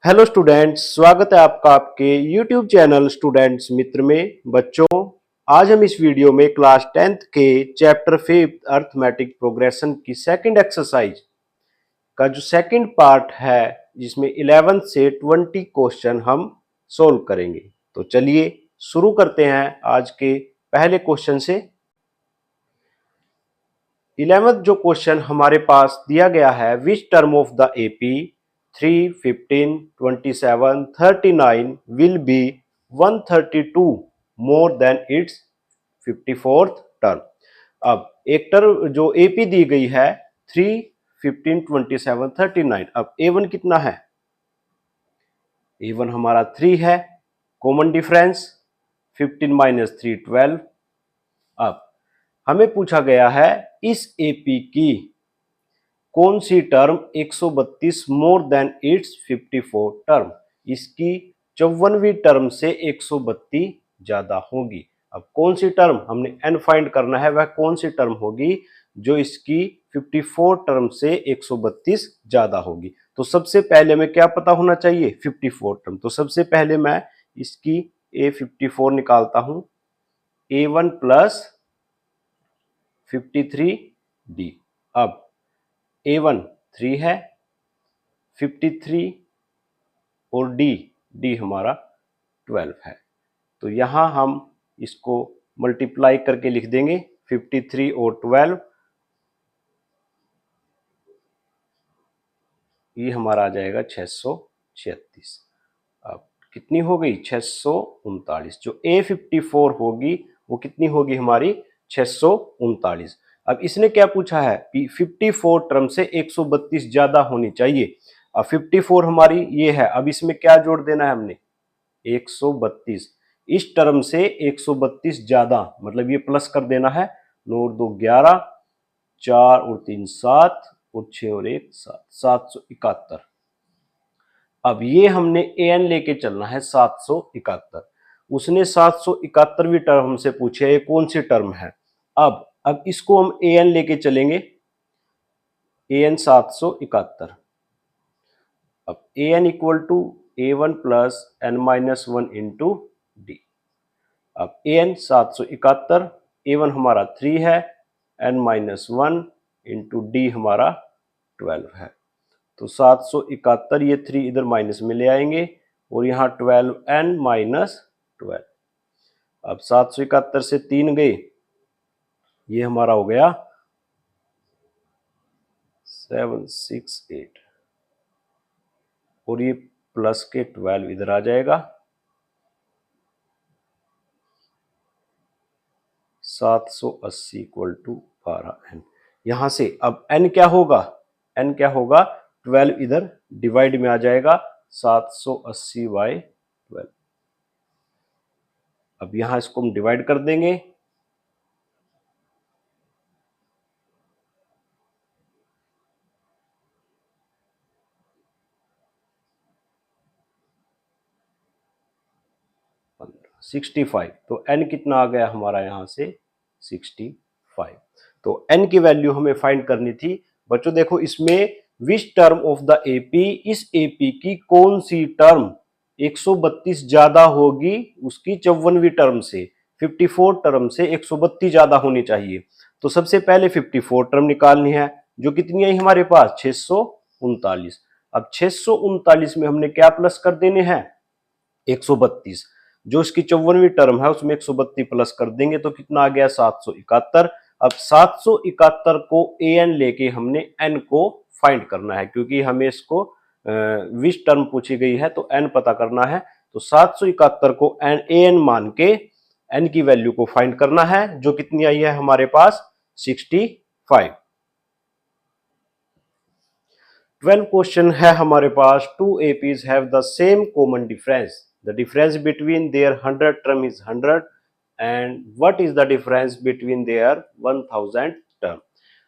Hello students, स्वागत है आपका आपके यूट्यूब चैनल स्टूडेंट्स मित्र में। बच्चों, आज हम इस वीडियो में क्लास 10th के चैप्टर 5 अर्थमेटिक प्रोग्रेशन की सेकंड एक्सरसाइज का जो सेकंड पार्ट है, जिसमें 11 से 20 क्वेश्चन हम सोल्व करेंगे। तो चलिए शुरू करते हैं आज के पहले क्वेश्चन से। 11th जो क्वेश्चन हमारे पास दिया गया है, which term of the AP 3, 15, 27, 39 will be 132 more than its 54th term. अब एक टर्म जो एपी दी गई है 3, 15, 27, 39। अब A1 कितना है? A1 हमारा 3 है। Common difference 15 minus 3 12। अब हमें पूछा गया है इस एपी की कौन सी term 132 more than it's 54 term, इसकी 54वीं टर्म से 132 ज्यादा होगी। अब कौन सी टर्म हमने n फाइंड करना है, वह कौन सी टर्म होगी जो इसकी 54 टर्म से 132 ज्यादा होगी। तो सबसे पहले में क्या पता होना चाहिए? 54 टर्म। तो सबसे पहले मैं इसकी A54 निकालता हूं, A1 प्लस 53D। अब A1 3 है, 53 और D हमारा 12 है। तो यहां हम इसको मल्टीप्लाई करके लिख देंगे 53 और 12। ये हमारा आ जाएगा 636। अब कितनी हो गई? 639। जो A54 होगी वो कितनी होगी हमारी? 639। अब इसने क्या पूछा है? 54 टर्म से 132 ज्यादा होनी चाहिए। अब 54 हमारी ये है। अब इसमें क्या जोड़ देना है हमने? 132। इस टर्म से 132 ज्यादा, मतलब ये प्लस कर देना है। 9 और 2 11, 4 और 3 7 और 6 और 1 7, 771। अब ये हमने an लेके चलना है 771। उसने 771वीं टर्म हमसे पूछी है, ये कौन सी टर्म है। अब इसको हम an लेके चलेंगे, an 771। अब an equal to A1 plus n minus 1 into D. अब an 771, A1 हमारा 3 है, n माइनस 1 इंटू डी हमारा 12 है। तो 771, ये 3 इधर माइनस में ले आएंगे और यहाँ 12n माइनस 12। अब 771 से 3 गए, ये हमारा हो गया 768 और ये प्लस के 12 इधर आ जाएगा। 780 इक्वल टू 12n। यहां से अब n क्या होगा? n क्या होगा? 12 इधर डिवाइड में आ जाएगा, 780 बाई 12। अब यहां इसको हम डिवाइड कर देंगे, $15, 65। तो n कितना आ गया हमारा यहां से? 65। तो n की वैल्यू हमें फाइंड करनी थी। बच्चों देखो, इसमें which term of the AP, इस एपी की कौन सी टर्म 132 ज्यादा होगी उसकी 54वीं टर्म से। 54 टर्म से 132 ज्यादा होनी चाहिए। तो सबसे पहले 54 टर्म निकालनी है, जो कितनी आई हमारे पास? 639। अब 639 में हमने क्या प्लस कर देने हैं? 132। जो इसकी 54वीं टर्म है उसमें 132 प्लस कर देंगे तो कितना आ गया? 771। अब 771 को an लेके हमने n को फाइंड करना है, क्योंकि हमें इसको विच टर्म पूछी गई है तो n पता करना है। तो 771 को an मान के n की वैल्यू को फाइंड करना है, जो कितनी आई है हमारे पास? 65। 12 क्वेश्चन है हमारे पास। Two APs have the same common difference, the difference between their 100 term is 100 and what is the difference between their 1000 term।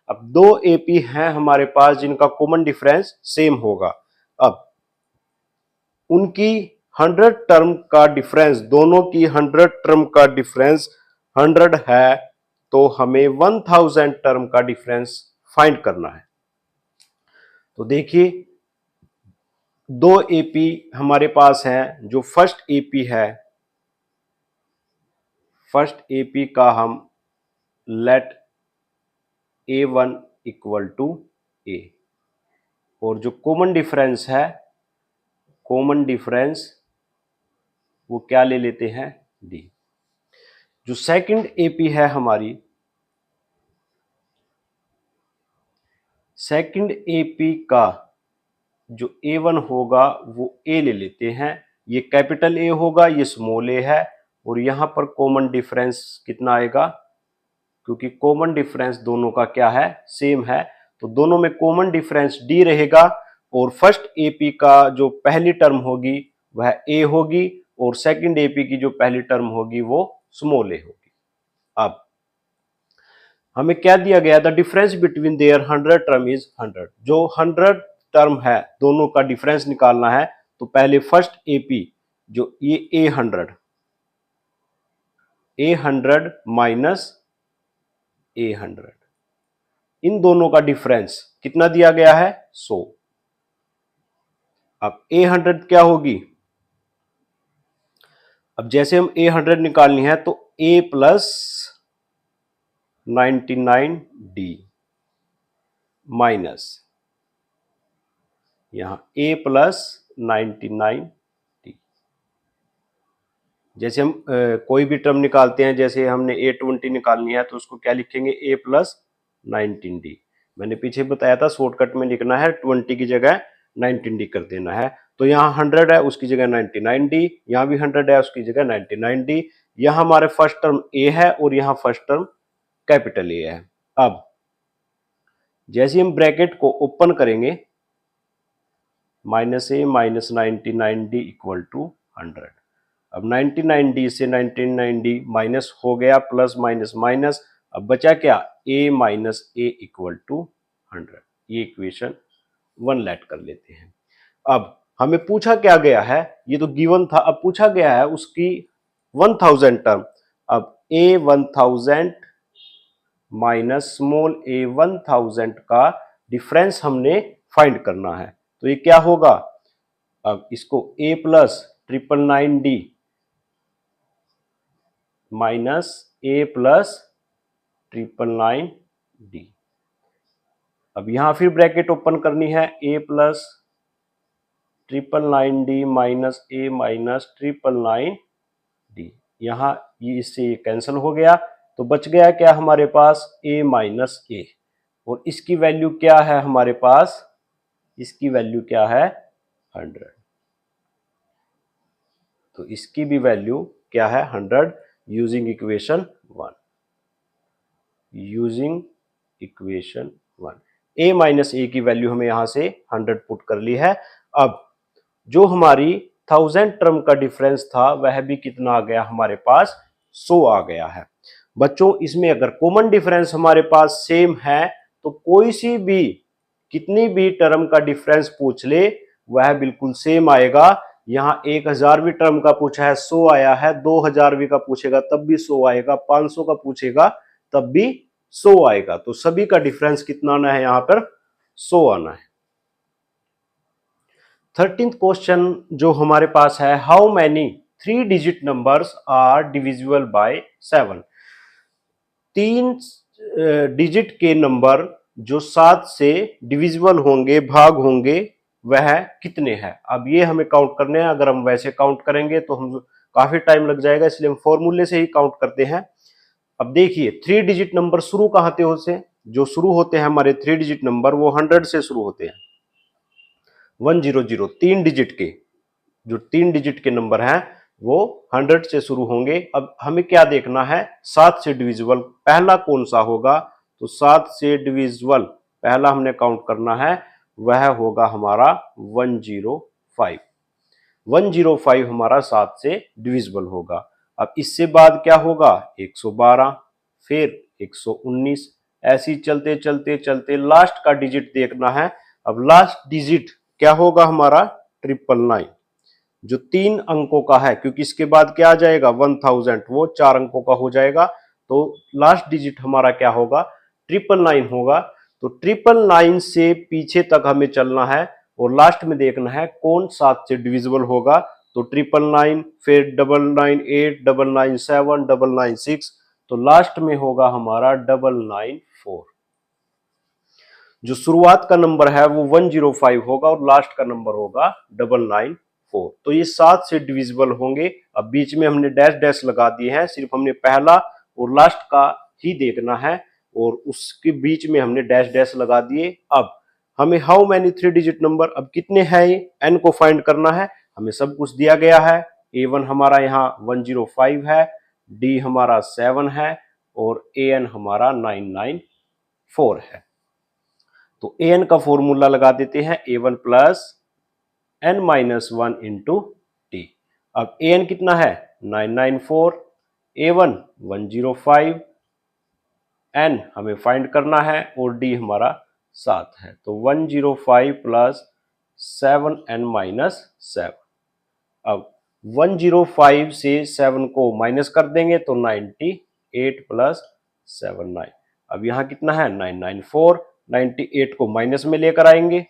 अब दो एपी हैं हमारे पास जिनका कॉमन डिफरेंस सेम होगा। अब उनकी 100 टर्म का डिफरेंस, दोनों की 100 टर्म का डिफरेंस 100 है, तो हमें 1000 टर्म का डिफरेंस फाइंड करना है। तो देखिए, दो एपी हमारे पास है। जो फर्स्ट एपी है, फर्स्ट एपी का हम लेट A1 इक्वल टू ए, और जो कॉमन डिफरेंस है, कॉमन डिफरेंस वो क्या ले लेते हैं, डी। जो सेकंड एपी है हमारी, सेकंड एपी का जो A1 होगा वो ए ले लेते हैं। ये कैपिटल ए होगा, ये स्मॉल ए है, और यहां पर कॉमन डिफरेंस कितना आएगा, क्योंकि कॉमन डिफरेंस दोनों का क्या है, सेम है, तो दोनों में कॉमन डिफरेंस डी रहेगा। और फर्स्ट एपी का जो पहली टर्म होगी वह ए होगी, और सेकंड एपी की जो पहली टर्म होगी वो स्मॉल ए होगी। अब हमें क्या दिया गया, the difference between their 100 term is 100। जो 100 टर्म है दोनों का डिफरेंस निकालना है, तो पहले फर्स्ट एपी जो ये A100 माइनस A100, इन दोनों का डिफरेंस कितना दिया गया है, 100। अब A100 क्या होगी, अब जैसे हम A100 निकालनी है तो A प्लस 99D माइनस यहां A प्लस 99D। जैसे हम कोई भी टर्म निकालते हैं, जैसे हमने A20 निकालनी है तो उसको क्या लिखेंगे, A प्लस 19D। मैंने पीछे बताया था शॉर्टकट में लिखना है, 20 की जगह 19D कर देना है। तो यहाँ 100 है उसकी जगह 99D, यहाँ भी 100 है उसकी जगह 99D। यहाँ हमारे फर्स्ट टर्म A है और यहाँ फर्स्ट टर्म कैपिटल A है। अब जैसे हम ब्रैकेट को ओपन करेंगे, -a minus 99D equal to 100। अब 99D से 99D माइनस हो गया, प्लस माइनस माइनस, अब बचा क्या, a minus a equal to 100। ये इक्वेशन 1 लेट कर लेते हैं। अब हमें पूछा क्या गया है, ये तो गिवन था, अब पूछा गया है उसकी 1000 टर्म। अब A1000 माइनस स्मॉल a1000 का डिफरेंस हमने फाइंड करना है, तो ये क्या होगा, अब इसको A plus 999D minus A plus 999D। अब यहां फिर ब्रैकेट ओपन करनी है, A plus 999D minus A minus 999D। यहां ये इससे ये कैंसिल हो गया, तो बच गया क्या हमारे पास, A माइनस A, और इसकी वैल्यू क्या है हमारे पास, इसकी वैल्यू क्या है, 100। तो इसकी भी वैल्यू क्या है, 100, using equation 1। Using equation 1 A minus A की वैल्यू हमें यहां से 100 पुट कर ली है। अब जो हमारी 1000 टर्म का डिफरेंस था वह भी कितना आ गया हमारे पास, 100 आ गया है। बच्चों इसमें अगर कॉमन डिफरेंस हमारे पास सेम है तो कोई सी भी कितनी भी टर्म का डिफरेंस पूछ ले वह बिल्कुल सेम आएगा। यहाँ 1000वीं टर्म का पूछा है 100 आया है, 2000वीं का पूछेगा तब भी 100 आएगा, 500 का पूछेगा तब भी 100 आएगा। तो सभी का डिफरेंस कितना आना है, यहाँ पर 100 आना है। 13th क्वेश्चन जो हमारे पास है, how many 3 digit numbers are divisible by 7। 3 digit के नंबर जो 7 से डिविजिबल होंगे, भाग होंगे, वह कितने हैं। अब ये हमें काउंट करने हैं, अगर हम वैसे काउंट करेंगे तो हम काफी टाइम लग जाएगा, इसलिए हम फॉर्मूले से ही काउंट करते हैं। अब देखिए 3 डिजिट नंबर शुरू कहां से, जो शुरू होते हैं हमारे 3 डिजिट नंबर वो 100 से शुरू होते हैं। 100 3 डिजिट के, जो 3 डिजिट के नंबर हैं वो 100 से शुरू होंगे। अब हमें क्या देखना है, 7 से डिविजिबल पहला कौन सा होगा, तो 7 से डिविजिबल पहला हमने काउंट करना है, वह होगा हमारा 105। 105 हमारा 7 से डिविजिबल होगा। अब इससे बाद क्या होगा, 112, फिर 119, ऐसी चलते चलते चलते लास्ट का डिजिट देखना है। अब लास्ट डिजिट क्या होगा हमारा, 999, जो 3 अंकों का है, क्योंकि इसके बाद क्या आ जाएगा 1000, वो 4 अंकों का हो जाएगा। तो लास्ट डिजिट हमारा क्या होगा, 999 होगा। तो 999 से पीछे तक हमें चलना है, और लास्ट में देखना है कौन 7 से डिविजिबल होगा। तो 999, फिर 998, 997, 996, तो लास्ट में होगा हमारा 994। जो शुरुआत का नंबर है वो 105 होगा और लास्ट का नंबर होगा 994। तो ये 7 से डिविजिबल होंगे। अब बीच में हमने डैश डैश लगा दिए हैं, सिर्फ हमने पहला और लास्ट का ही देखना है और उसके बीच में हमने डैश डैश लगा दिए। अब हमें हाउ मैनी 3 डिजिट नंबर, अब कितने हैं ये, एन को फाइंड करना है। हमें सब कुछ दिया गया है। A1 हमारा यहाँ 105 है, D हमारा 7 है और AN हमारा 994 है। तो AN का फॉर्मूला लगा देते हैं, A1 plus n minus 1 into T. अब AN कितना है 994, A1 105, n हमें फाइंड करना है और D हमारा 7 है। तो 105 प्लस 7n माइनस 7। अब 105 से 7 को माइनस कर देंगे तो 98 प्लस 7 9। अब यहां कितना है 994, 98 को माइनस में लेकर आएंगे।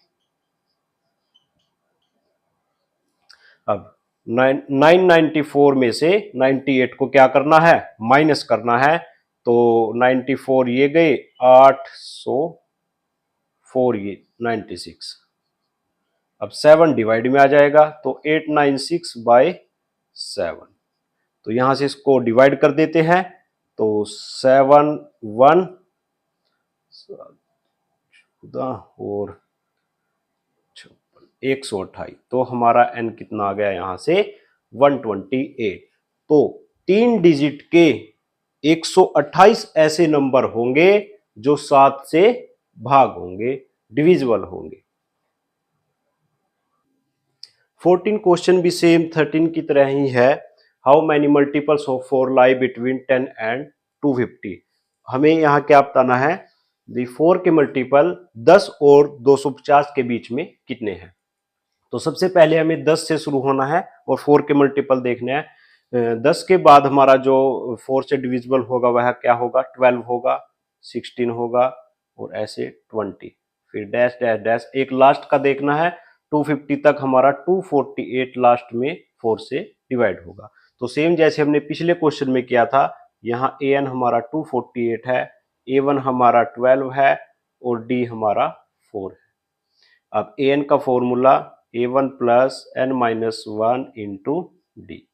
अब 994 में से 98 को क्या करना है, माइनस करना है। तो 94 ये गए, 804 ये 96। अब 7 डिवाइड में आ जाएगा तो 896 बाय 7। तो यहां से इसको डिवाइड कर देते हैं तो 7 1 और 128। तो हमारा n कितना आ गया यहां से 128। तो 3 डिजिट के 128 ऐसे नंबर होंगे जो 7 से भाग होंगे, डिविजिबल होंगे। 14 क्वेश्चन भी सेम 13 की तरह ही है। How many multiples of 4 lie between 10 and 250। हमें यहाँ क्या बताना है, 4 के मल्टीपल 10 और 250 के बीच में कितने हैं। तो सबसे पहले हमें 10 से शुरू होना है और 4 के मल्टीपल देखने हैं। 10 के बाद हमारा जो 4 से डिविजिबल होगा वह क्या होगा, 12 होगा, 16 होगा और ऐसे 20, फिर डैश डैश डैश। एक लास्ट का देखना है 250 तक, हमारा 248 लास्ट में 4 से डिवाइड होगा। तो सेम जैसे हमने पिछले क्वेश्चन में किया था, यहाँ AN हमारा 248 है, A1 हमारा 12 है और D हमारा 4 है। अब AN का formula A1 plus n minus 1 into D.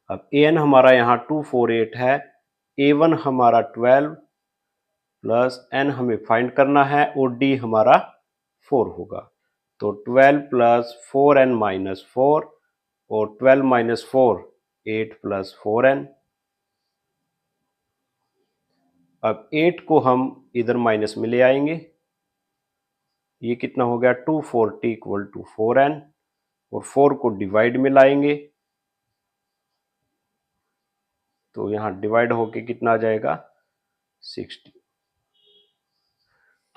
अब AN हमारा यहाँ 248 है, A1 हमारा 12 प्लस n हमें फाइंड करना है और D हमारा 4 होगा। तो 12 प्लस 4n माइनस 4 और 12 माइनस 4 8 प्लस 4n। अब 8 को हम इधर माइनस में ले आएंगे, ये कितना हो गया 240 इक्वल टू 4n और 4 को डिवाइड में लाएंगे तो यहां डिवाइड होके कितना आ जाएगा 60।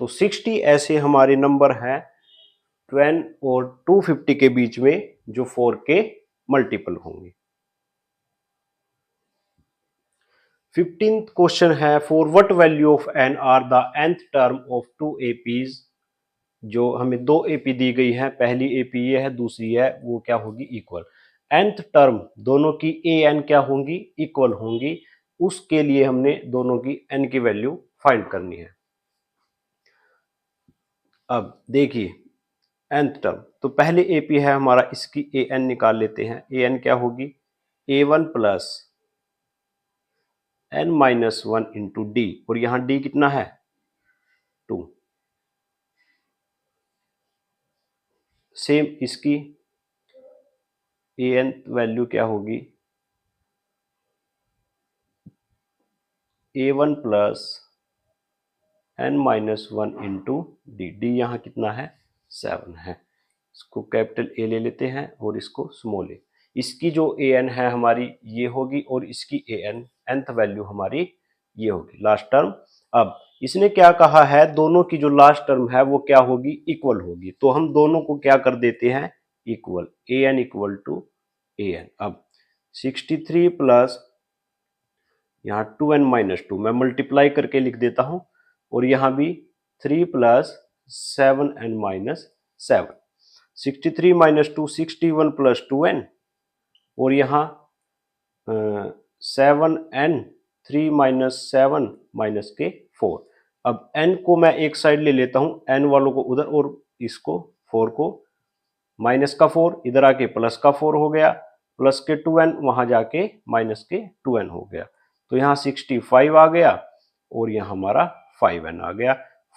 तो 60 ऐसे हमारे नंबर हैं 10 और 250 के बीच में जो 4 के मल्टीपल होंगे। 15th क्वेश्चन है, for what value of n are the nth term of 2 APs। जो हमें 2 AP दी गई है, पहली AP ये है, दूसरी है वो क्या होगी इक्वल। nth टर्म दोनों की AN क्या होंगी, इक्वल होंगी। उसके लिए हमने दोनों की n की वैल्यू फाइंड करनी है। अब देखिए nth टर्म, तो पहले AP है हमारा, इसकी AN निकाल लेते हैं। AN क्या होगी A1 plus n minus 1 into D, और यहां D कितना है 2। सेम इसकी AN वैल्यू क्या होगी A1 plus n minus 1 into D. D यहाँ कितना है 7 है। इसको कैपिटल A ले लेते हैं और इसको स्मॉल a। इसकी जो AN है हमारी ये होगी और इसकी AN nth वैल्यू हमारी ये होगी लास्ट टर्म। अब इसने क्या कहा है, दोनों की जो लास्ट टर्म है वो क्या होगी, इक्वल होगी। तो हम दोनों को क्या कर देते हैं equal, AN equal to AN। अब 63 प्लस यहाँ 2n माइनस 2 मैं मल्टीप्लाई करके लिख देता हूं और यहाँ भी 3 plus 7n minus 7। 63 minus 2 61 plus 2n, और यहाँ 7n, 3 माइनस 7 माइनस के 4। अब n को मैं एक साइड ले लेता हूं, n वालों को उधर, और इसको 4 को माइनस का 4 इधर आके प्लस का 4 हो गया, प्लस के 2n वहां जाके माइनस के 2n हो गया। तो यहाँ 65 आ गया और यहाँ हमारा 5n आ गया।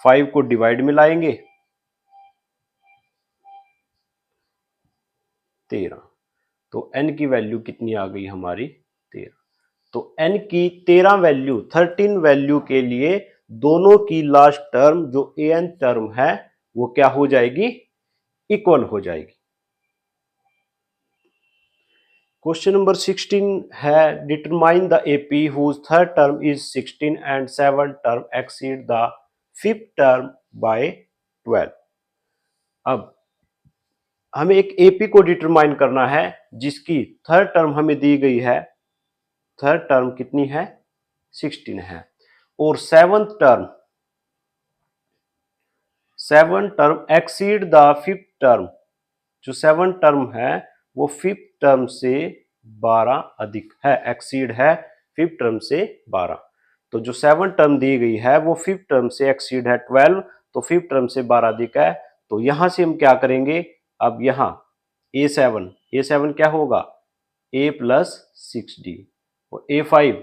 5 को डिवाइड में लाएंगे 13, तो n की वैल्यू कितनी आ गई हमारी 13। तो n की 13 वैल्यू, 13 वैल्यू के लिए दोनों की लास्ट टर्म जो an टर्म है वो क्या हो जाएगी, इक्वल हो जाएगी। क्वेश्चन नंबर 16 है, determine the AP whose third term is 16 and seven term exceed the fifth term by 12। अब हमें एक एपी को डिटरमाइन करना है जिसकी थर्ड टर्म हमें दी गई है, थर्ड टर्म कितनी है 16 है, और seventh term exceed the fifth term, जो सेवन टर्म है वो फिफ्थ टर्म से 12 अधिक है, एक्सीड है फिफ्थ टर्म से 12। तो जो सेवन टर्म दी गई है वो फिफ्थ टर्म से एक्सीड है 12, तो फिफ्थ टर्म से 12 अधिक है। तो यहां से हम क्या करेंगे, अब यहां A7 क्या होगा A प्लस 6D, और A5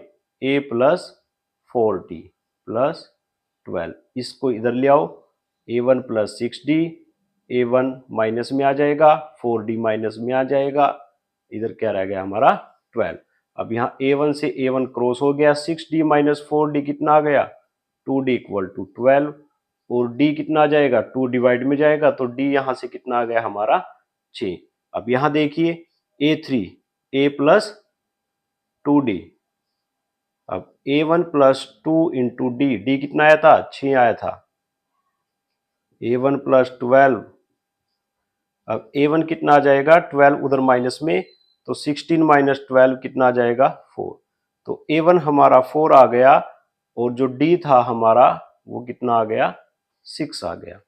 A plus 4D plus 12, इसको इधर ले आओ, A1 plus 6D, A1 minus में आ जाएगा, 4D माइनस में आ जाएगा, इधर क्या रह गया हमारा 12। अब यहाँ A1 से A1 क्रॉस हो गया, 6D माइनस 4D कितना आ गया 2D इक्वल टू 12, और D कितना आ जाएगा 2 डिवाइड में जाएगा, तो D यहाँ से कितना आ गया हमारा 6। अब यहाँ देखिए A3 A प्लस 2D, अब A1 प्लस 2 इंटू D कितना आया था 6 आया था, A1 प्लस 12, अब A1 कितना आ जाएगा 12 उधर माइनस में, तो 16 माइनस 12 कितना आ जाएगा 4, तो A1 हमारा 4 आ गया, और जो D था हमारा वो कितना आ गया 6 आ गया।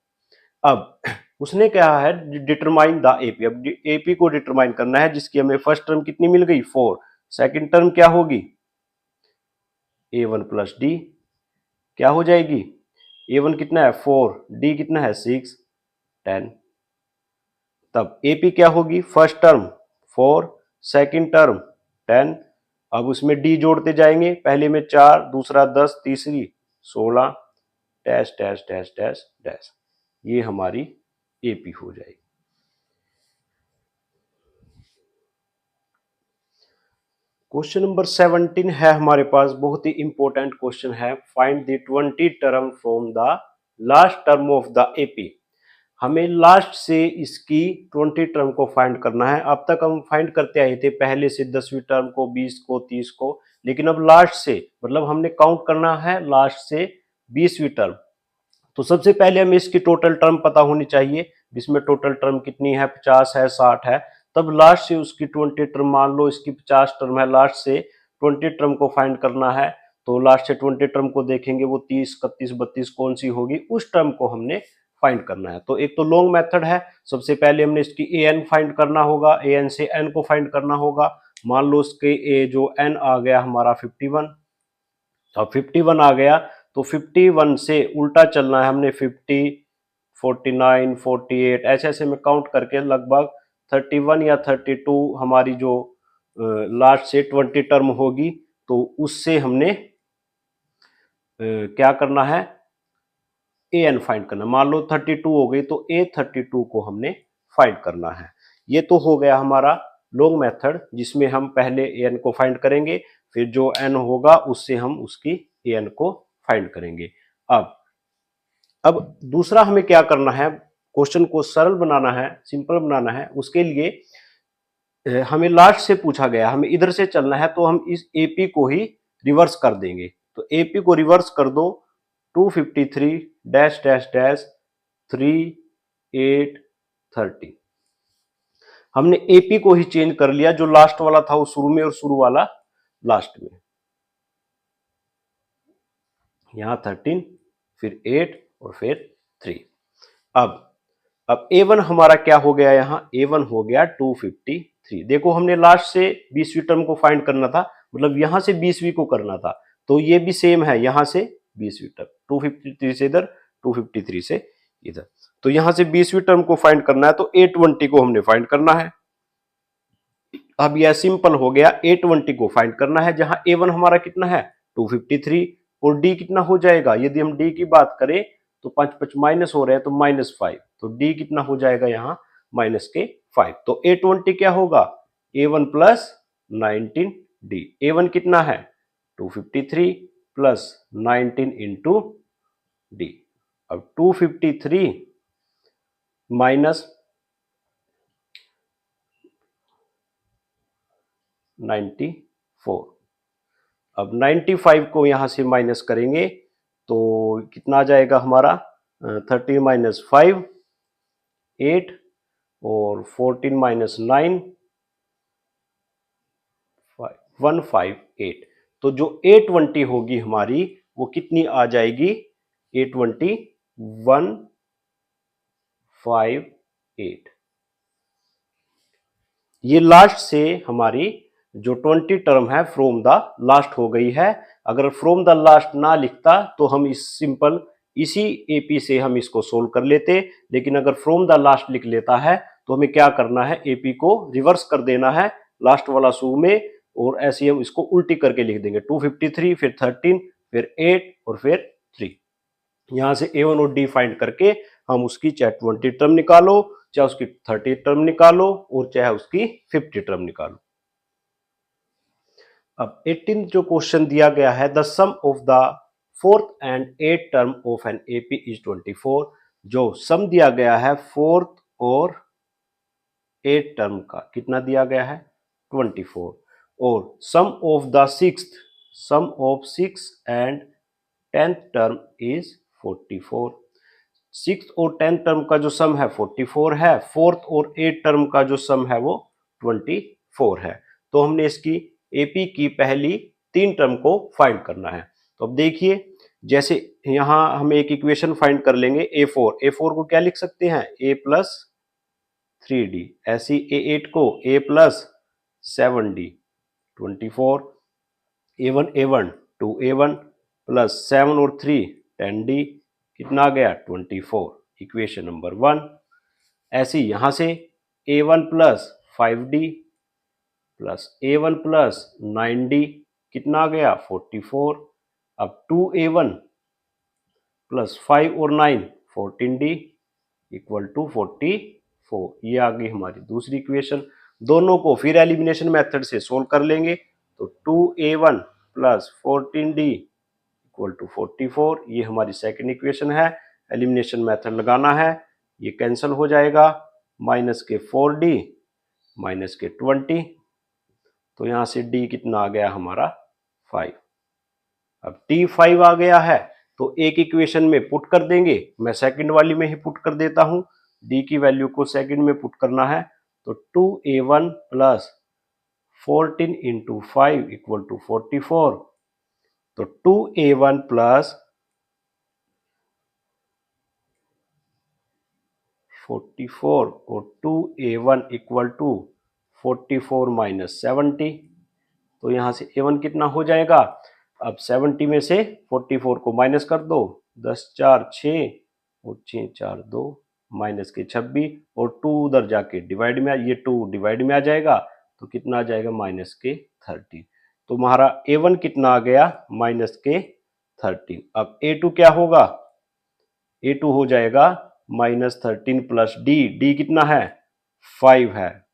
अब उसने कहा है डिटरमाइन द एपी, अब एपी को डिटरमाइन करना है जिसकी हमें फर्स्ट टर्म कितनी मिल गई 4, सेकंड टर्म क्या होगी A1 प्लस D, क्या हो जाएगी A1 कितना है 4, D कितना है 6, 10। तब एपी क्या होगी, फर्स्ट टर्म 4, सेकंड टर्म 10, अब उसमें D जोड़ते जाएंगे, पहले में 4, दूसरा 10, तीसरी 16, dash dash dash dash dash, ये हमारी एपी हो जाएगी। क्वेश्चन नंबर 17 है हमारे पास, बहुत ही इंपॉर्टेंट क्वेश्चन है, find the 20 term from the last term of the AP. हमें लास्ट से इसकी 20 टर्म को फाइंड करना है। अब तक हम फाइंड करते आए थे पहले से 10वीं टर्म को, 20 को, 30 को, लेकिन अब लास्ट से मतलब हमने काउंट करना है लास्ट से 20वीं टर्म। तो सबसे पहले हमें इसकी टोटल टर्म पता होनी चाहिए, इसमें टोटल टर्म कितनी है 50 है 60 है, तब लास्ट से उसकी 20 टर्म, मान लो इसकी 50 टर्म है, लास्ट से 20 टर्म को फाइंड करना है, तो लास्ट से 20 टर्म को देखेंगे वो 30, 31, 32 कौन सी होगी, उस टर्म को हमने फाइंड करना है। तो एक तो लॉन्ग मेथड है, सबसे पहले हमने इसकी an फाइंड करना होगा, an से n को फाइंड करना होगा। मान लो इसके a जो n आ गया हमारा 51, अब 51 आ गया तो 51 से उल्टा चलना है हमने, 50, 49, 48 ऐसे ऐसे में काउंट करके लगभग 31 या 32 हमारी जो लास्ट से 20 टर्म होगी, तो उससे हमने क्या करना है an फाइंड करना। मान लो 32 हो गई तो A32 को हमने फाइंड करना है। ये तो हो गया हमारा लॉन्ग मेथड, जिसमें हम पहले an को फाइंड करेंगे, फिर जो n होगा उससे हम उसकी an को फाइंड करेंगे। अब दूसरा हमें क्या करना है, क्वेश्चन को सरल बनाना है, सिंपल बनाना है। उसके लिए हमें लास्ट से पूछा गया, हमें इधर से चलना है, तो हम इस AP को ही रिवर्स कर देंगे। तो AP को रिवर्स कर दो, 253 डैश डैश डैश 3 8 30। हमने AP को ही चेंज कर लिया, जो लास्ट वाला था वो शुरू में और शुरू वाला लास्ट में। यहां 13, फिर 8 और फिर 3। अब अब A1 हमारा क्या हो गया, यहाँ A1 हो गया 253। देखो हमने लास्ट से 20वीं टर्म को फाइंड करना था, मतलब यहां से 20वीं को करना था, तो ये भी सेम है, यहां से 20वीं टर्म 253 से इधर, 253 से इधर, तो यहां से 20वीं टर्म को फाइंड करना है, तो 820 को हमने फाइंड करना है। अब यह सिंपल हो गया, 820 को फाइंड करना है, जहां A1 हमारा कितना है 253 और D कितना हो जाएगा, यदि हम D की बात करें तो 5 5 माइनस हो रहे हैं तो -5, तो D कितना हो जाएगा यहाँ -5, तो 820 क्या होगा A1 प्लस 19D। A1 कितना है 253 प्लस 19 इंटू D। अब 253 माइनस 94, अब 95 को यहां से माइनस करेंगे तो कितना आ जाएगा हमारा 30 माइनस 5 8 और 14 माइनस 9 158, तो जो 820 होगी हमारी वो कितनी आ जाएगी 820 158। ये लास्ट से हमारी जो 20 टर्म है फ्रॉम द लास्ट हो गई है। अगर फ्रॉम द लास्ट ना लिखता तो हम इस सिंपल इसी एपी से हम इसको सोल्व कर लेते, लेकिन अगर फ्रॉम द लास्ट लिख लेता है तो हमें क्या करना है, एपी को रिवर्स कर देना है लास्ट वाला सू में, और ऐसे हम इसको उल्टी करके लिख देंगे 253 फिर 13 फिर 8 और फिर 3। यहां से A1 और D फाइंड करके हम उसकी चाहे 20 टर्म निकालो, चाहे उसकी 30 टर्म निकालो और चाहे उसकी 50 टर्म निकालो। अब 18 जो क्वेश्चन दिया गया है, the sum of the fourth and eight term of an AP is 24। जो सम दिया गया है फोर्थ और एट टर्म का, कितना दिया गया है 24, और sum of the sixth, sum of six and 10th term is 44। Six और 10th टर्म का जो सम है 44 है, फोर्थ और एट टर्म का जो सम है वो 24 है। तो हमने इसकी एपी की पहली 3 टर्म को फाइंड करना है। तो अब देखिए, जैसे यहां हम एक इक्वेशन फाइंड कर लेंगे A4 को क्या लिख सकते हैं A प्लस 3D, ऐसी A8 को A plus 7D, 24 A1 2A1 plus 7 और 3 10D, कितना आ गया 24, इक्वेशन नंबर 1। ऐसे यहां से A1 plus 5D plus A1 plus 9D, कितना आ गया 44। अब 2A1 प्लस 5 और 9 14D इक्वल टू 44, ये आ गई हमारी दूसरी इक्वेशन। दोनों को फिर एलिमिनेशन मेथड से सोल्व कर लेंगे, तो 2A1 plus 14D equal to 44, ये हमारी सेकंड इक्वेशन है। एलिमिनेशन मेथड लगाना है, ये कैंसिल हो जाएगा, माइनस के 4D माइनस के 20, तो यहां से D कितना आ गया हमारा 5। अब D 5 आ गया है तो एक इक्वेशन में पुट कर देंगे, मैं सेकंड वाली में ही पुट कर देता हूं, D की वैल्यू को सेकंड में पुट करना है, तो 2A1 plus 14 into 5 equal to 44, तो 2A1 प्लस 44 और 2A1 इक्वल टू 44 माइनस 70, तो यहां से A1 कितना हो जाएगा, अब 70 में से 44 को माइनस कर दो, 10 4 6 और 6 4 2 माइनस के 26, और 2 उधर जाके डिवाइड में, ये 2 डिवाइड में आ जाएगा, तो कितना आ जाएगा माइनस के 13। तो हमारा A1 कितना आ गया माइनस के 13। अब A2 क्या होगा, A2 हो जाएगा -13 प्लस D कितना है 5 है,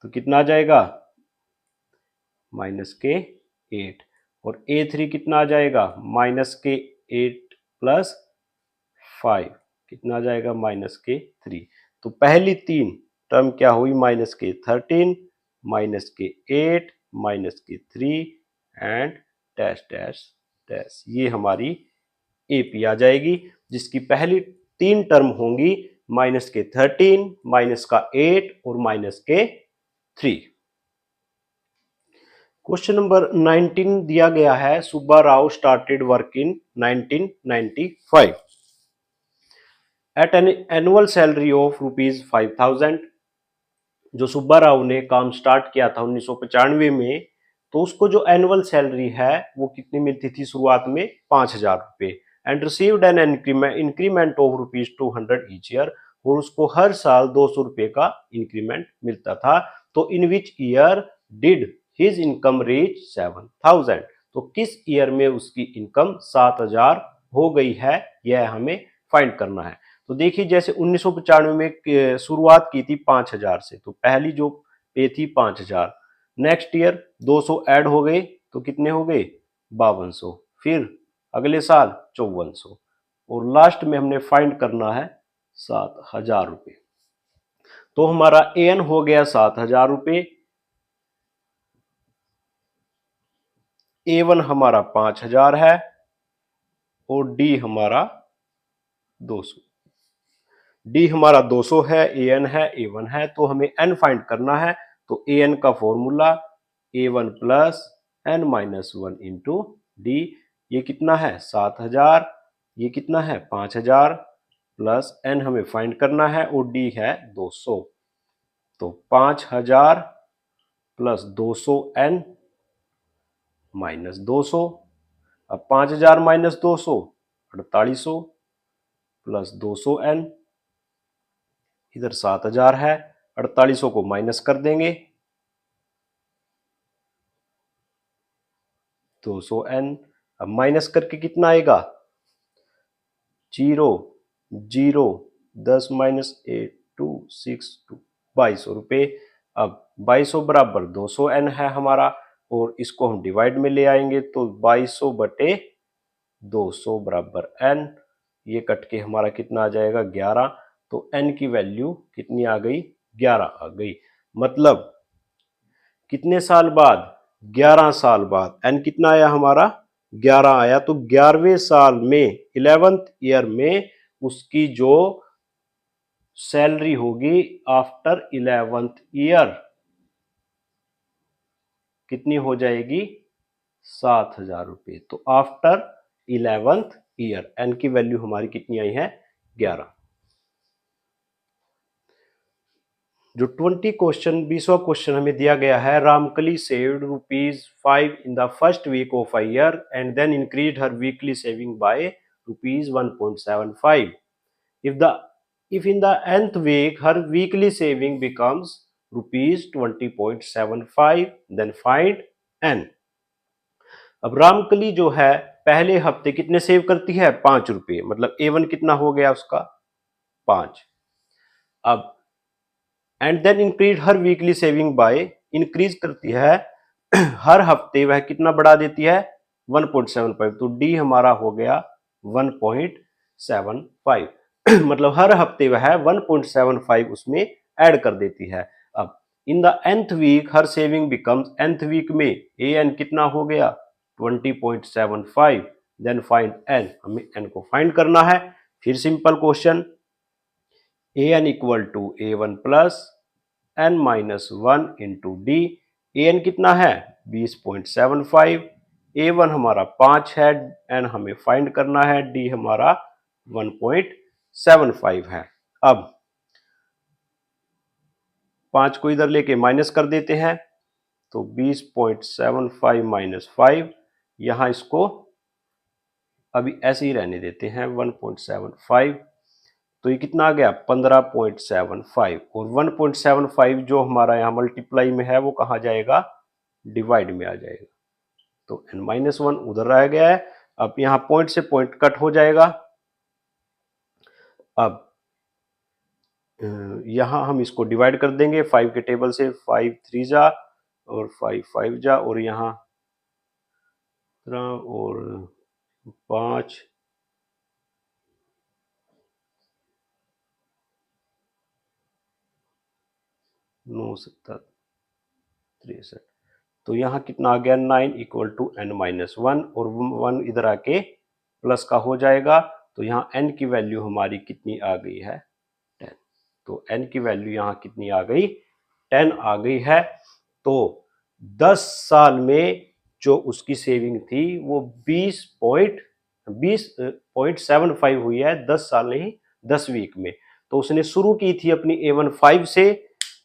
तो कितना आ जाएगा माइनस के 8, और A3 कितना आ जाएगा माइनस के 8 प्लस 5, कितना आ जाएगा माइनस के 3। तो पहली 3 टर्म क्या हुई, माइनस के 13 माइनस के 8 माइनस के 3 एंड डैश डैश डैश, ये हमारी एपी आ जाएगी, जिसकी पहली 3 टर्म होंगी माइनस के 13 माइनस का 8 और माइनस के 3। क्वेश्चन नंबर 19 दिया गया है, Subba Rao started work in 1995। At an annual salary of ₹5,000, जो सुब्बा राव ने काम स्टार्ट किया था 1995 में, तो उसको जो एनुअल सैलरी है वो कितनी मिलती थी शुरुआत में? 5,000 रुपए। And received an increment of ₹200 each year, और उसको हर साल 200 रुपए का इंक्रीमेंट मिलता था। तो in which year did his income reach 7,000? तो किस ईयर में उसकी इनकम 7,000 हो गई है, यह हमें फाइंड करना है। तो देखिए, जैसे 1995 में शुरुआत की थी 5,000 से, तो पहली जो पे थी 5,000। नेक्स्ट ईयर 200 ऐड हो गए तो कितने हो गए? 5200। फिर अगले साल 5400, और लास्ट में हमने फाइंड करना है 7,000 रुपए। तो हमारा एन हो गया 7,000 रुपए, A1 हमारा 5,000 है, और डी हमारा 200। डी हमारा 200 है, एन है, A1 है, तो हमें एन फाइंड करना है। तो एन का formula A1 plus n minus 1 into D. ये कितना है? 7,000। ये कितना है? 5,000 प्लस एन हमें फाइंड करना है, और डी है 200। तो 5,000 प्लस 200 एन माइनस 200। अब 5,000 माइनस 200 4800, प्लस 200 एन, इधर 7,000 है, 4800 को माइनस कर देंगे, 200 एन। अब माइनस करके कितना आएगा? 0 0 10 माइनस 8 2 6 2 2200 रुपये। अब 2200 बराबर 200 एन है हमारा, और इसको हम डिवाइड में ले आएंगे, तो 2200 बटे 200 बराबर एन। ये कट के हमारा कितना आ जाएगा? 11। तो एन की वैल्यू कितनी आ गई? 11 आ गई। मतलब कितने साल बाद? 11 साल बाद एन कितना आया हमारा? 11 आया। तो 11वें साल में 11th ईयर में उसकी जो सैलरी होगी आफ्टर 11th ईयर कितनी हो जाएगी? 7,000 रुपये। तो आफ्टर 11th ईयर एन की वैल्यू हमारी कितनी आई है? 11। जो 20वां क्वेश्चन हमें दिया गया है, Ramkali saved ₹5 in the first week of a year and then increase her weekly saving by ₹1.75। if in the nth week her weekly saving becomes ₹20.75, then find n। अब रामकली जो है पहले हफ्ते कितने सेव करती है? 5 रुपये। मतलब A1 कितना हो गया उसका? 5। अब and then increase her weekly saving by, increase करती है हर हफ्ते वह कितना बढ़ा देती है? 1.75। तो डी हमारा हो गया 1.75। मतलब हर हफ्ते वह 1.75 उसमें ऐड कर देती है। अब in the nth week her saving becomes, nth week में ए एन कितना हो गया? 20.75। देन फाइंड एन, हमें एन को फाइंड करना है। फिर simple question, an equal to A1 plus n minus 1 into D. N कितना है? 20.75। A1 हमारा 5 है, n हमें फाइंड करना है, डी हमारा 1.75 है। अब 5 को इधर लेके माइनस कर देते हैं, तो 20.75 माइनस 5, यहां इसको अभी ऐसे ही रहने देते हैं 1.75। तो ये कितना आ गया? 15.75। और 1.75 जो हमारा यहाँ मल्टीप्लाई में है वो कहाँ जाएगा? डिवाइड में आ जाएगा। तो n-1 उधर रह गया है। अब यहाँ पॉइंट से पॉइंट कट हो जाएगा। अब यहाँ हम इसको डिवाइड कर देंगे 5 के टेबल से, 5 3 जा और 5 5 जा, और यहाँ और 5 9 7 63। तो यहाँ कितना आ गया? 9 इक्वल टू n-1, और 1 इधर आके प्लस का हो जाएगा। तो यहाँ n की वैल्यू हमारी कितनी आ गई है? 10। तो n की वैल्यू यहाँ कितनी आ गई? 10 आ गई है। तो 10 साल में जो उसकी सेविंग थी वो 20.75 हुई है। 10 साल नहीं, 10 वीक में। तो उसने शुरू की थी अपनी A1 5 से,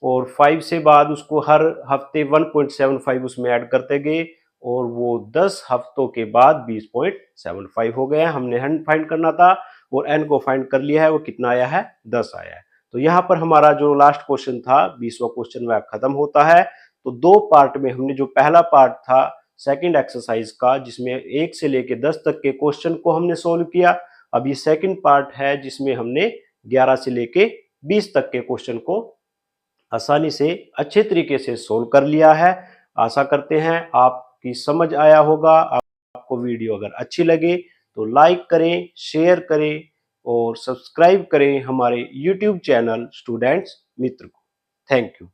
और 5 से बाद उसको हर हफ्ते 1.75 उसमें ऐड करते गए, और वो 10 हफ्तों के बाद 20.75 हो गया। हमने n फाइंड करना था और n को फाइंड कर लिया है, वो कितना आया है, 10 आया है। तो यहाँ पर हमारा जो लास्ट क्वेश्चन था 20वां क्वेश्चन वह खत्म होता है। तो दो पार्ट में हमने, जो पहला पार्ट था सेकंड एक्सरसाइज का, जिसमें 1 से लेकर 10 तक के क्वेश्चन को हमने सोल्व किया, अब ये सेकंड पार्ट है जिसमें हमने 11 से लेके 20 तक के क्वेश्चन को आसानी से अच्छे तरीके से सोल्व कर लिया है। आशा करते हैं आपकी समझ आया होगा। आपको वीडियो अगर अच्छी लगे तो लाइक करें, शेयर करें और सब्सक्राइब करें हमारे YouTube चैनल स्टूडेंट्स मित्र को। Thank you.